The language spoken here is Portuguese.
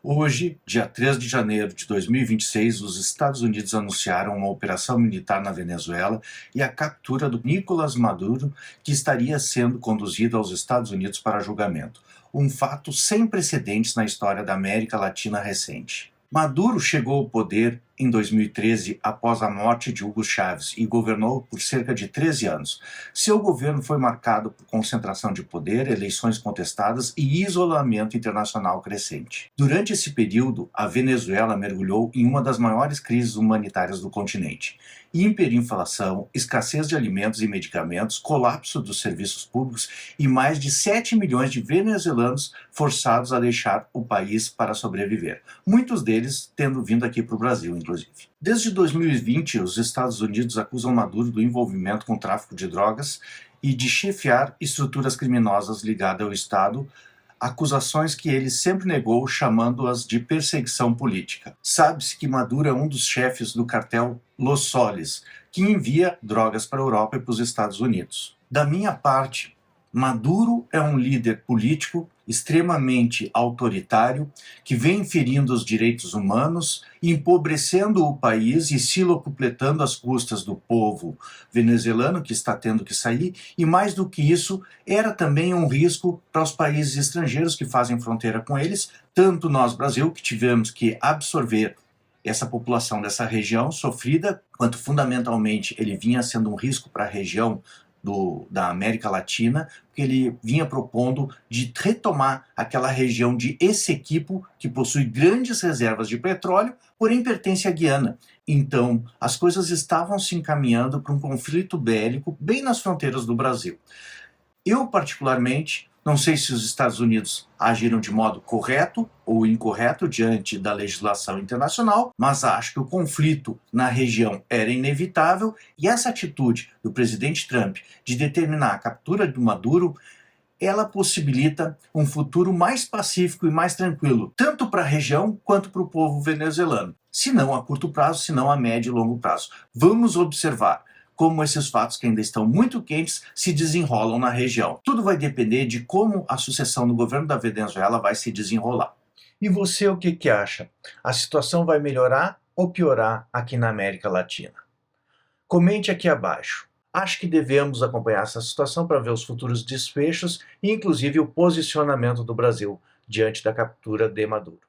Hoje, dia 3 de janeiro de 2026, os Estados Unidos anunciaram uma operação militar na Venezuela e a captura do Nicolás Maduro, que estaria sendo conduzido aos Estados Unidos para julgamento. Um fato sem precedentes na história da América Latina recente. Maduro chegou ao poder em 2013 após a morte de Hugo Chávez e governou por cerca de 13 anos. Seu governo foi marcado por concentração de poder, eleições contestadas e isolamento internacional crescente. Durante esse período, a Venezuela mergulhou em uma das maiores crises humanitárias do continente. Hiperinflação, escassez de alimentos e medicamentos, colapso dos serviços públicos e mais de 7 milhões de venezuelanos forçados a deixar o país para sobreviver. Muitos deles tendo vindo aqui para o Brasil, inclusive. Desde 2020, os Estados Unidos acusam Maduro do envolvimento com o tráfico de drogas e de chefiar estruturas criminosas ligadas ao Estado, acusações que ele sempre negou, chamando-as de perseguição política. Sabe-se que Maduro é um dos chefes do cartel Los Soles, que envia drogas para a Europa e para os Estados Unidos. Da minha parte, Maduro é um líder político extremamente autoritário que vem ferindo os direitos humanos, empobrecendo o país e se locupletando às custas do povo venezuelano que está tendo que sair, e mais do que isso, era também um risco para os países estrangeiros que fazem fronteira com eles, tanto nós, Brasil, que tivemos que absorver essa população dessa região sofrida, quanto fundamentalmente ele vinha sendo um risco para a região da América Latina, porque ele vinha propondo de retomar aquela região de Essequibo, que possui grandes reservas de petróleo, porém pertence à Guiana. Então, as coisas estavam se encaminhando para um conflito bélico bem nas fronteiras do Brasil. Eu, particularmente, não sei se os Estados Unidos agiram de modo correto ou incorreto diante da legislação internacional, mas acho que o conflito na região era inevitável e essa atitude do presidente Trump de determinar a captura do Maduro, ela possibilita um futuro mais pacífico e mais tranquilo, tanto para a região quanto para o povo venezuelano. Se não a curto prazo, se não a médio e longo prazo. Vamos observar como esses fatos que ainda estão muito quentes se desenrolam na região. Tudo vai depender de como a sucessão no governo da Venezuela vai se desenrolar. E você o que acha? A situação vai melhorar ou piorar aqui na América Latina? Comente aqui abaixo. Acho que devemos acompanhar essa situação para ver os futuros desfechos e inclusive o posicionamento do Brasil diante da captura de Maduro.